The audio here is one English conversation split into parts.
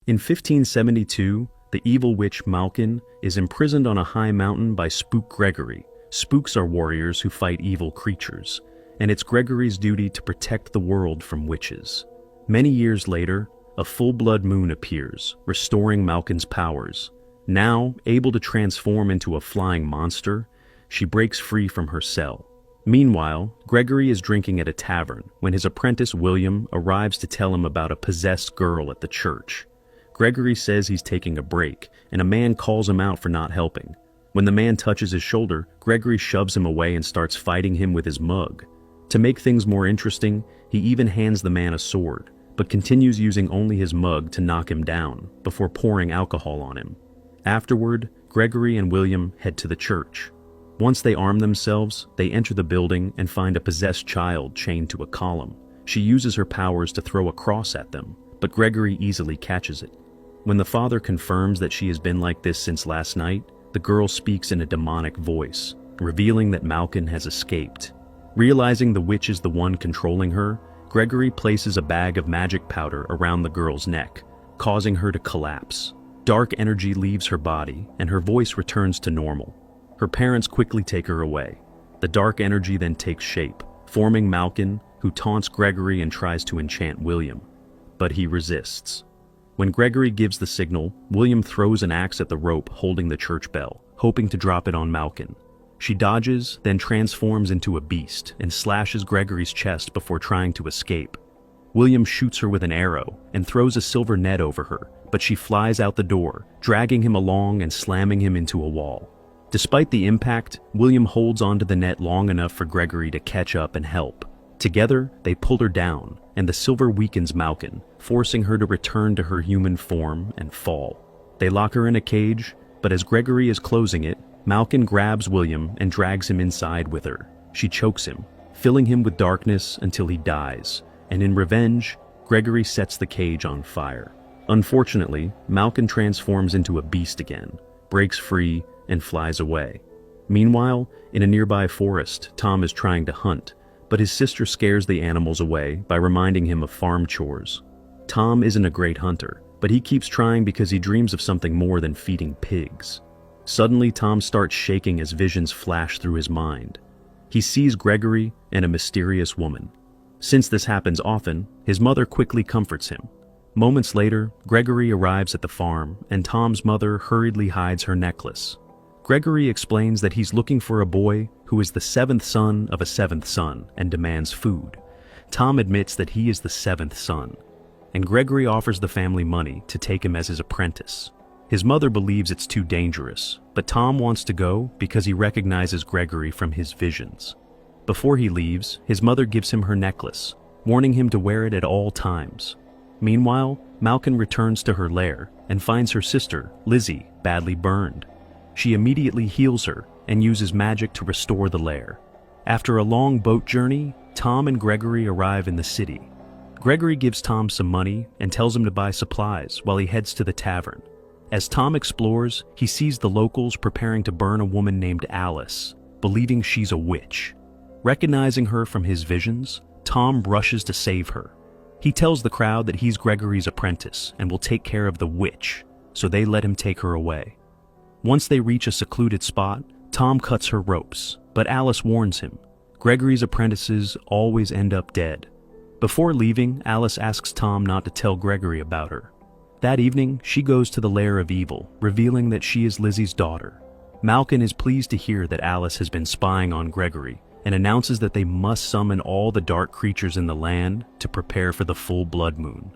In 1572, the evil witch Malkin is imprisoned on a high mountain by Spook Gregory. Spooks are warriors who fight evil creatures, and it's Gregory's duty to protect the world from witches. Many years later, a full blood moon appears, restoring Malkin's powers. Now, able to transform into a flying monster, she breaks free from her cell. Meanwhile, Gregory is drinking at a tavern when his apprentice William arrives to tell him about a possessed girl at the church. Gregory says he's taking a break, and a man calls him out for not helping. When the man touches his shoulder, Gregory shoves him away and starts fighting him with his mug. To make things more interesting, he even hands the man a sword, but continues using only his mug to knock him down, before pouring alcohol on him. Afterward, Gregory and William head to the church. Once they arm themselves, they enter the building and find a possessed child chained to a column. She uses her powers to throw a cross at them, but Gregory easily catches it. When the father confirms that she has been like this since last night, the girl speaks in a demonic voice, revealing that Malkin has escaped. Realizing the witch is the one controlling her, Gregory places a bag of magic powder around the girl's neck, causing her to collapse. Dark energy leaves her body, and her voice returns to normal. Her parents quickly take her away. The dark energy then takes shape, forming Malkin, who taunts Gregory and tries to enchant William. But he resists. When Gregory gives the signal, William throws an axe at the rope holding the church bell, hoping to drop it on Malkin. She dodges, then transforms into a beast and slashes Gregory's chest before trying to escape. William shoots her with an arrow and throws a silver net over her, but she flies out the door, dragging him along and slamming him into a wall. Despite the impact, William holds onto the net long enough for Gregory to catch up and help. Together, they pull her down, and the silver weakens Malkin, forcing her to return to her human form and fall. They lock her in a cage, but as Gregory is closing it, Malkin grabs William and drags him inside with her. She chokes him, filling him with darkness until he dies, and in revenge, Gregory sets the cage on fire. Unfortunately, Malkin transforms into a beast again, breaks free, and flies away. Meanwhile, in a nearby forest, Tom is trying to hunt, but his sister scares the animals away by reminding him of farm chores. Tom isn't a great hunter, but he keeps trying because he dreams of something more than feeding pigs. Suddenly, Tom starts shaking as visions flash through his mind. He sees Gregory and a mysterious woman. Since this happens often, his mother quickly comforts him. Moments later, Gregory arrives at the farm, and Tom's mother hurriedly hides her necklace. Gregory explains that he's looking for a boy who is the seventh son of a seventh son and demands food. Tom admits that he is the seventh son, and Gregory offers the family money to take him as his apprentice. His mother believes it's too dangerous, but Tom wants to go because he recognizes Gregory from his visions. Before he leaves, his mother gives him her necklace, warning him to wear it at all times. Meanwhile, Malkin returns to her lair and finds her sister, Lizzie, badly burned. She immediately heals her and uses magic to restore the lair. After a long boat journey, Tom and Gregory arrive in the city. Gregory gives Tom some money and tells him to buy supplies while he heads to the tavern. As Tom explores, he sees the locals preparing to burn a woman named Alice, believing she's a witch. Recognizing her from his visions, Tom rushes to save her. He tells the crowd that he's Gregory's apprentice and will take care of the witch, so they let him take her away. Once they reach a secluded spot, Tom cuts her ropes, but Alice warns him. Gregory's apprentices always end up dead. Before leaving, Alice asks Tom not to tell Gregory about her. That evening, she goes to the lair of evil, revealing that she is Lizzie's daughter. Malkin is pleased to hear that Alice has been spying on Gregory and announces that they must summon all the dark creatures in the land to prepare for the full blood moon.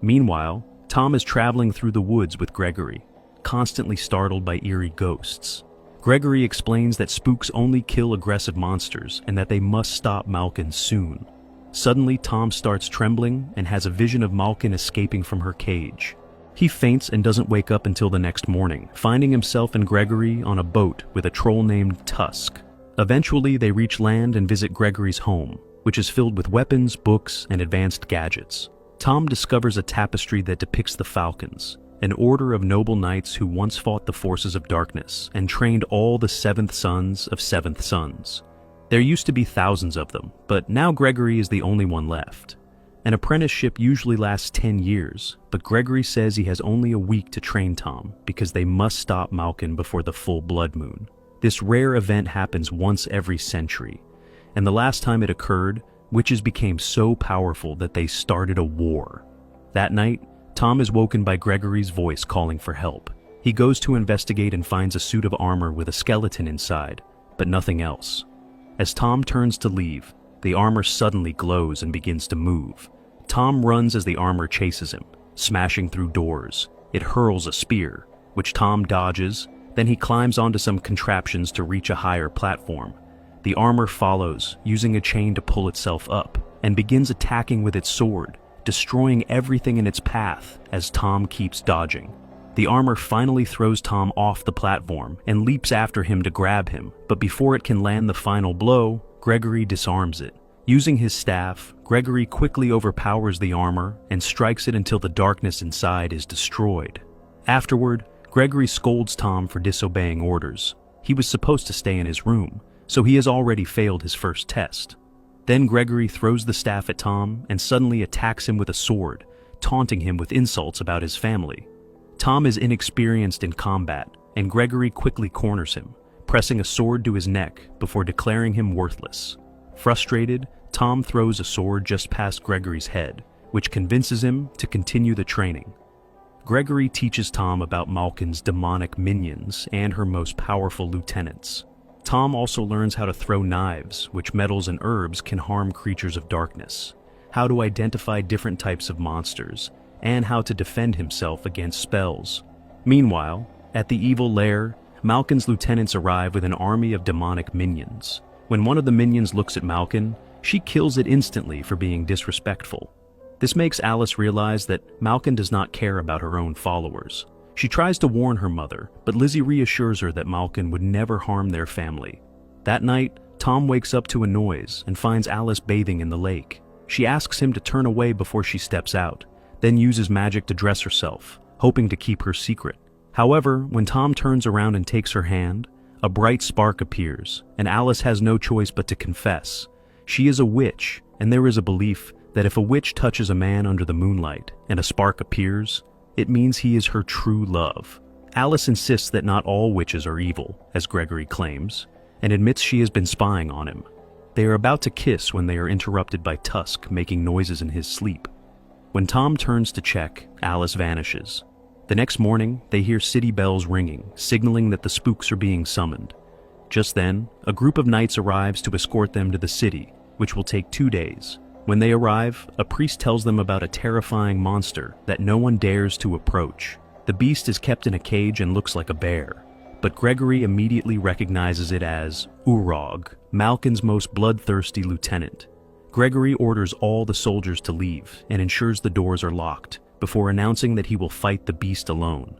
Meanwhile, Tom is traveling through the woods with Gregory, constantly startled by eerie ghosts. Gregory explains that spooks only kill aggressive monsters and that they must stop Malkin soon. Suddenly, Tom starts trembling and has a vision of Malkin escaping from her cage. He faints and doesn't wake up until the next morning, finding himself and Gregory on a boat with a troll named Tusk. Eventually, they reach land and visit Gregory's home, which is filled with weapons, books, and advanced gadgets. Tom discovers a tapestry that depicts the Falcons, an order of noble knights who once fought the forces of darkness and trained all the seventh sons of seventh sons. There used to be thousands of them, but now Gregory is the only one left. An apprenticeship usually lasts 10 years, but Gregory says he has only a week to train Tom because they must stop Malkin before the full blood moon. This rare event happens once every century, and the last time it occurred, witches became so powerful that they started a war. That night, Tom is woken by Gregory's voice calling for help. He goes to investigate and finds a suit of armor with a skeleton inside, but nothing else. As Tom turns to leave, the armor suddenly glows and begins to move. Tom runs as the armor chases him, smashing through doors. It hurls a spear, which Tom dodges, then he climbs onto some contraptions to reach a higher platform. The armor follows, using a chain to pull itself up, and begins attacking with its sword, destroying everything in its path as Tom keeps dodging. The armor finally throws Tom off the platform and leaps after him to grab him, but before it can land the final blow, Gregory disarms it. Using his staff, Gregory quickly overpowers the armor and strikes it until the darkness inside is destroyed. Afterward, Gregory scolds Tom for disobeying orders. He was supposed to stay in his room, so he has already failed his first test. Then Gregory throws the staff at Tom and suddenly attacks him with a sword, taunting him with insults about his family. Tom is inexperienced in combat, and Gregory quickly corners him, pressing a sword to his neck before declaring him worthless. Frustrated, Tom throws a sword just past Gregory's head, which convinces him to continue the training. Gregory teaches Tom about Malkin's demonic minions and her most powerful lieutenants. Tom also learns how to throw knives, which metals and herbs can harm creatures of darkness, how to identify different types of monsters, and how to defend himself against spells. Meanwhile, at the evil lair, Malkin's lieutenants arrive with an army of demonic minions. When one of the minions looks at Malkin, she kills it instantly for being disrespectful. This makes Alice realize that Malkin does not care about her own followers. She tries to warn her mother, but Lizzie reassures her that Malkin would never harm their family. That night, Tom wakes up to a noise and finds Alice bathing in the lake. She asks him to turn away before she steps out, then uses magic to dress herself, hoping to keep her secret. However, when Tom turns around and takes her hand, a bright spark appears, and Alice has no choice but to confess. She is a witch, and there is a belief that if a witch touches a man under the moonlight and a spark appears, it means he is her true love. Alice insists that not all witches are evil, as Gregory claims, and admits she has been spying on him. They are about to kiss when they are interrupted by Tusk making noises in his sleep. When Tom turns to check, Alice vanishes. The next morning, they hear city bells ringing, signaling that the spooks are being summoned. Just then, a group of knights arrives to escort them to the city, which will take 2 days. When they arrive, a priest tells them about a terrifying monster that no one dares to approach. The beast is kept in a cage and looks like a bear, but Gregory immediately recognizes it as Urog, Malkin's most bloodthirsty lieutenant. Gregory orders all the soldiers to leave and ensures the doors are locked, before announcing that he will fight the beast alone.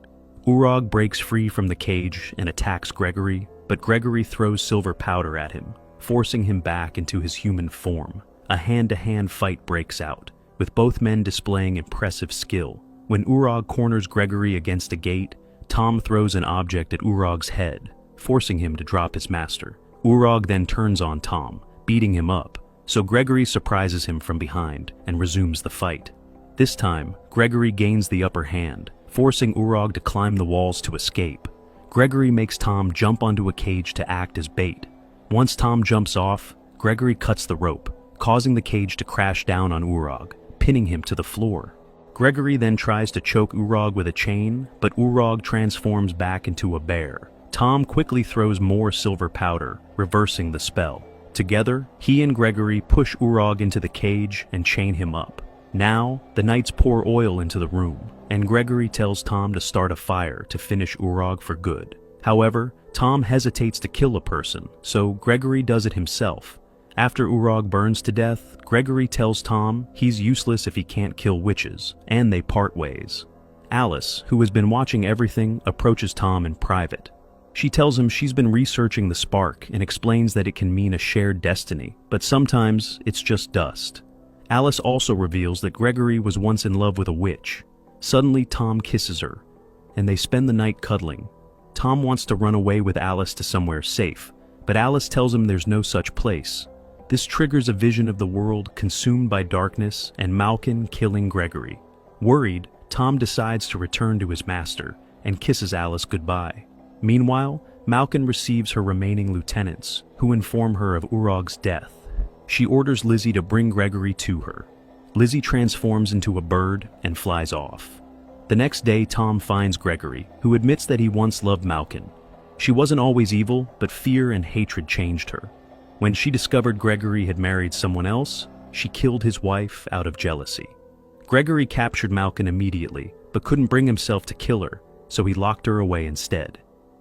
Urog breaks free from the cage and attacks Gregory, but Gregory throws silver powder at him, forcing him back into his human form. A hand-to-hand fight breaks out, with both men displaying impressive skill. When Urog corners Gregory against a gate, Tom throws an object at Urog's head, forcing him to drop his master. Urog then turns on Tom, beating him up, so Gregory surprises him from behind and resumes the fight. This time, Gregory gains the upper hand, forcing Urog to climb the walls to escape. Gregory makes Tom jump onto a cage to act as bait. Once Tom jumps off, Gregory cuts the rope, causing the cage to crash down on Urog, pinning him to the floor. Gregory then tries to choke Urog with a chain, but Urog transforms back into a bear. Tom quickly throws more silver powder, reversing the spell. Together, he and Gregory push Urog into the cage and chain him up. Now, the knights pour oil into the room, and Gregory tells Tom to start a fire to finish Urog for good. However, Tom hesitates to kill a person, so Gregory does it himself. After Urog burns to death, Gregory tells Tom he's useless if he can't kill witches, and they part ways. Alice, who has been watching everything, approaches Tom in private. She tells him she's been researching the spark and explains that it can mean a shared destiny, but sometimes it's just dust. Alice also reveals that Gregory was once in love with a witch. Suddenly, Tom kisses her, and they spend the night cuddling. Tom wants to run away with Alice to somewhere safe, but Alice tells him there's no such place. This triggers a vision of the world consumed by darkness and Malkin killing Gregory. Worried, Tom decides to return to his master and kisses Alice goodbye. Meanwhile, Malkin receives her remaining lieutenants, who inform her of Urog's death. She orders Lizzie to bring Gregory to her. Lizzie transforms into a bird and flies off. The next day, Tom finds Gregory, who admits that he once loved Malkin. She wasn't always evil, but fear and hatred changed her. When she discovered Gregory had married someone else, she killed his wife out of jealousy. Gregory captured Malkin immediately, but couldn't bring himself to kill her, so he locked her away instead.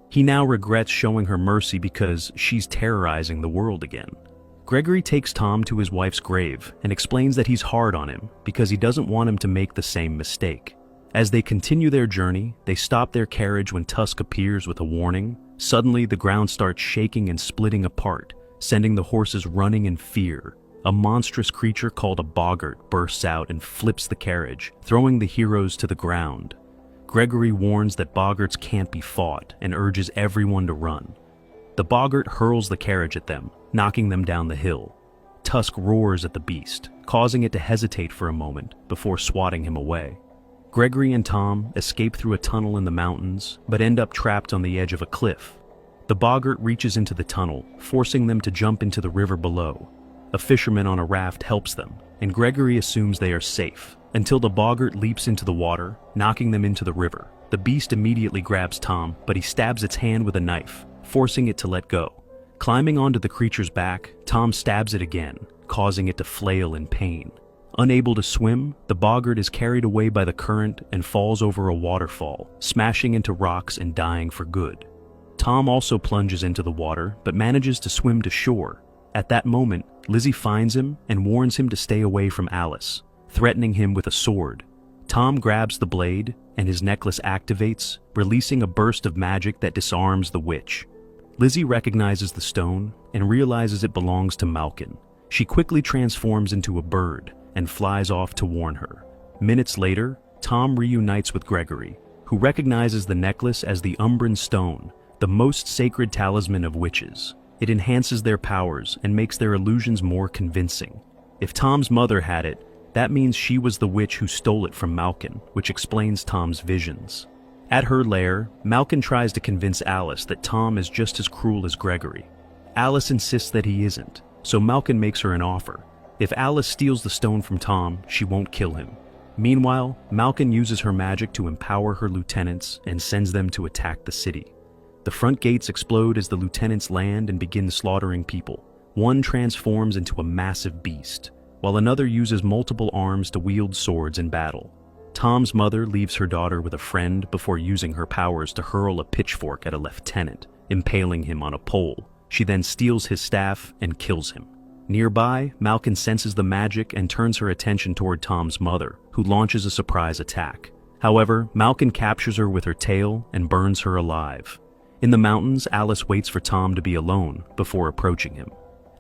He now regrets showing her mercy because she's terrorizing the world again. Gregory takes Tom to his wife's grave and explains that he's hard on him because he doesn't want him to make the same mistake. As they continue their journey, they stop their carriage when Tusk appears with a warning. Suddenly, the ground starts shaking and splitting apart, sending the horses running in fear. A monstrous creature called a boggart bursts out and flips the carriage, throwing the heroes to the ground. Gregory warns that boggarts can't be fought and urges everyone to run. The boggart hurls the carriage at them, knocking them down the hill. Tusk roars at the beast, causing it to hesitate for a moment before swatting him away. Gregory and Tom escape through a tunnel in the mountains, but end up trapped on the edge of a cliff. The boggart reaches into the tunnel, forcing them to jump into the river below. A fisherman on a raft helps them, and Gregory assumes they are safe, until the boggart leaps into the water, knocking them into the river. The beast immediately grabs Tom, but he stabs its hand with a knife, forcing it to let go. Climbing onto the creature's back, Tom stabs it again, causing it to flail in pain. Unable to swim, the boggart is carried away by the current and falls over a waterfall, smashing into rocks and dying for good. Tom also plunges into the water, but manages to swim to shore. At that moment, Lizzie finds him and warns him to stay away from Alice, threatening him with a sword. Tom grabs the blade, and his necklace activates, releasing a burst of magic that disarms the witch. Lizzie recognizes the stone and realizes it belongs to Malkin. She quickly transforms into a bird and flies off to warn her. Minutes later, Tom reunites with Gregory, who recognizes the necklace as the Umbran Stone, the most sacred talisman of witches. It enhances their powers and makes their illusions more convincing. If Tom's mother had it, that means she was the witch who stole it from Malkin, which explains Tom's visions. At her lair, Malkin tries to convince Alice that Tom is just as cruel as Gregory. Alice insists that he isn't, so Malkin makes her an offer. If Alice steals the stone from Tom, she won't kill him. Meanwhile, Malkin uses her magic to empower her lieutenants and sends them to attack the city. The front gates explode as the lieutenants land and begin slaughtering people. One transforms into a massive beast, while another uses multiple arms to wield swords in battle. Tom's mother leaves her daughter with a friend before using her powers to hurl a pitchfork at a lieutenant, impaling him on a pole. She then steals his staff and kills him. Nearby, Malkin senses the magic and turns her attention toward Tom's mother, who launches a surprise attack. However, Malkin captures her with her tail and burns her alive. In the mountains, Alice waits for Tom to be alone before approaching him.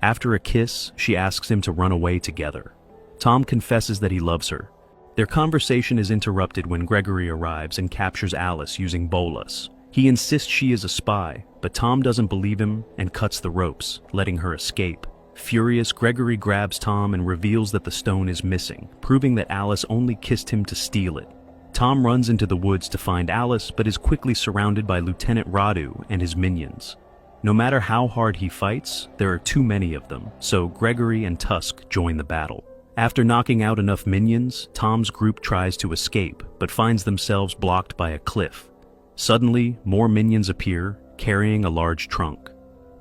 After a kiss, she asks him to run away together. Tom confesses that he loves her. Their conversation is interrupted when Gregory arrives and captures Alice using bolas. He insists she is a spy, but Tom doesn't believe him and cuts the ropes, letting her escape. Furious, Gregory grabs Tom and reveals that the stone is missing, proving that Alice only kissed him to steal it. Tom runs into the woods to find Alice, but is quickly surrounded by Lieutenant Radu and his minions. No matter how hard he fights, there are too many of them, so Gregory and Tusk join the battle. After knocking out enough minions, Tom's group tries to escape, but finds themselves blocked by a cliff. Suddenly, more minions appear, carrying a large trunk.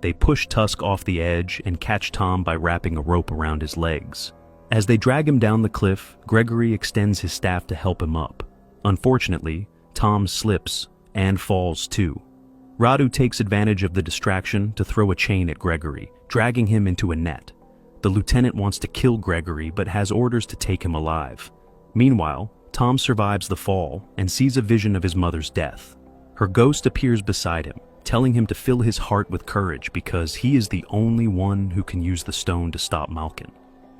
They push Tusk off the edge and catch Tom by wrapping a rope around his legs. As they drag him down the cliff, Gregory extends his staff to help him up. Unfortunately, Tom slips and falls too. Radu takes advantage of the distraction to throw a chain at Gregory, dragging him into a net. The lieutenant wants to kill Gregory but has orders to take him alive. Meanwhile, Tom survives the fall and sees a vision of his mother's death. Her ghost appears beside him, telling him to fill his heart with courage because he is the only one who can use the stone to stop Malkin.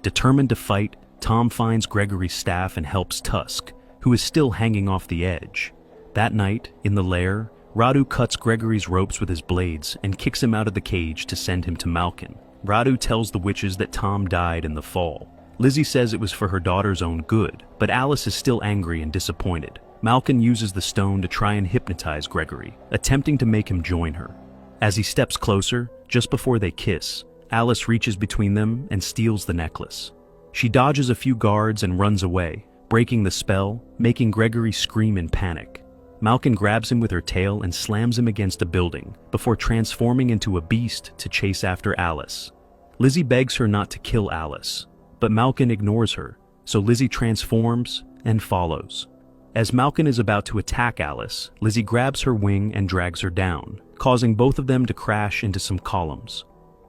Determined to fight, Tom finds Gregory's staff and helps Tusk, who is still hanging off the edge. That night, in the lair, Radu cuts Gregory's ropes with his blades and kicks him out of the cage to send him to Malkin. Radu tells the witches that Tom died in the fall. Lizzie says it was for her daughter's own good, but Alice is still angry and disappointed. Malkin uses the stone to try and hypnotize Gregory, attempting to make him join her. As he steps closer, just before they kiss, Alice reaches between them and steals the necklace. She dodges a few guards and runs away, breaking the spell, making Gregory scream in panic. Malkin grabs him with her tail and slams him against a building, before transforming into a beast to chase after Alice. Lizzie begs her not to kill Alice, but Malkin ignores her, so Lizzie transforms and follows. As Malkin is about to attack Alice, Lizzie grabs her wing and drags her down, causing both of them to crash into some columns.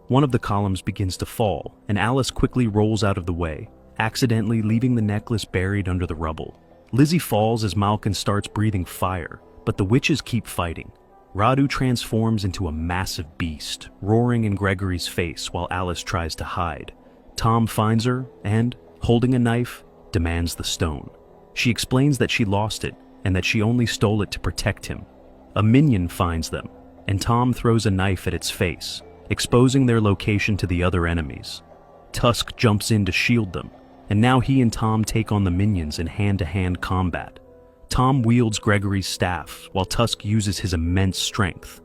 One of the columns begins to fall, and Alice quickly rolls out of the way, accidentally leaving the necklace buried under the rubble. Lizzie falls as Malkin starts breathing fire, but the witches keep fighting. Radu transforms into a massive beast, roaring in Gregory's face while Alice tries to hide. Tom finds her and, holding a knife, demands the stone. She explains that she lost it and that she only stole it to protect him. A minion finds them, and Tom throws a knife at its face, exposing their location to the other enemies. Tusk jumps in to shield them, and now he and Tom take on the minions in hand-to-hand combat. Tom wields Gregory's staff, while Tusk uses his immense strength.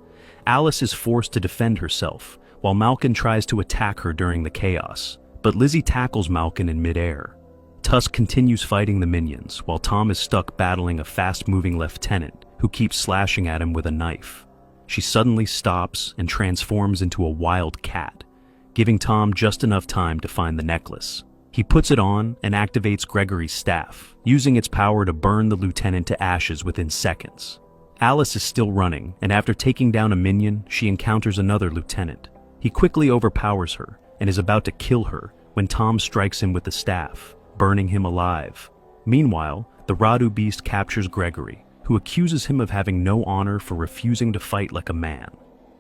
Alice is forced to defend herself, while Malkin tries to attack her during the chaos, but Lizzie tackles Malkin in midair. Tusk continues fighting the minions, while Tom is stuck battling a fast-moving lieutenant who keeps slashing at him with a knife. She suddenly stops and transforms into a wild cat, giving Tom just enough time to find the necklace. He puts it on and activates Gregory's staff, using its power to burn the lieutenant to ashes within seconds. Alice is still running, and after taking down a minion, she encounters another lieutenant. He quickly overpowers her and is about to kill her when Tom strikes him with the staff, burning him alive. Meanwhile, the Radu beast captures Gregory, who accuses him of having no honor for refusing to fight like a man.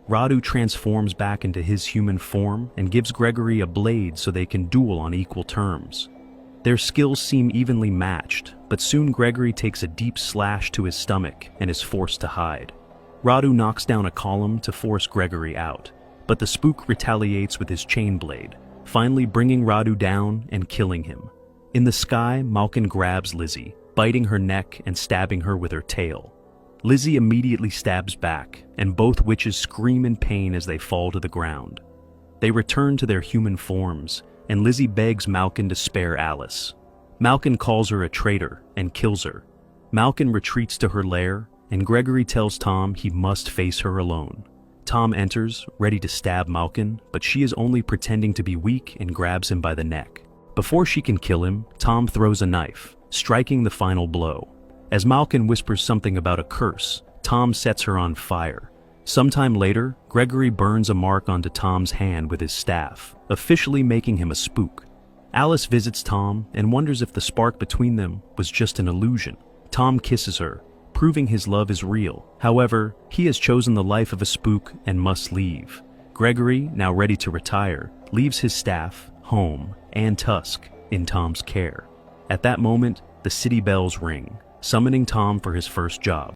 Radu transforms back into his human form and gives Gregory a blade so they can duel on equal terms. Their skills seem evenly matched, but soon Gregory takes a deep slash to his stomach and is forced to hide. Radu knocks down a column to force Gregory out, but the spook retaliates with his chain blade, finally bringing Radu down and killing him. In the sky, Malkin grabs Lizzie, biting her neck and stabbing her with her tail. Lizzie immediately stabs back, and both witches scream in pain as they fall to the ground. They return to their human forms, and Lizzie begs Malkin to spare Alice. Malkin calls her a traitor and kills her. Malkin retreats to her lair, and Gregory tells Tom he must face her alone. Tom enters, ready to stab Malkin, but she is only pretending to be weak and grabs him by the neck. Before she can kill him, Tom throws a knife, striking the final blow. As Malkin whispers something about a curse, Tom sets her on fire. Sometime later, Gregory burns a mark onto Tom's hand with his staff, officially making him a spook. Alice visits Tom and wonders if the spark between them was just an illusion. Tom kisses her, proving his love is real. However, he has chosen the life of a spook and must leave. Gregory, now ready to retire, leaves his staff, home, and Tusk in Tom's care. At that moment, the city bells ring, summoning Tom for his first job.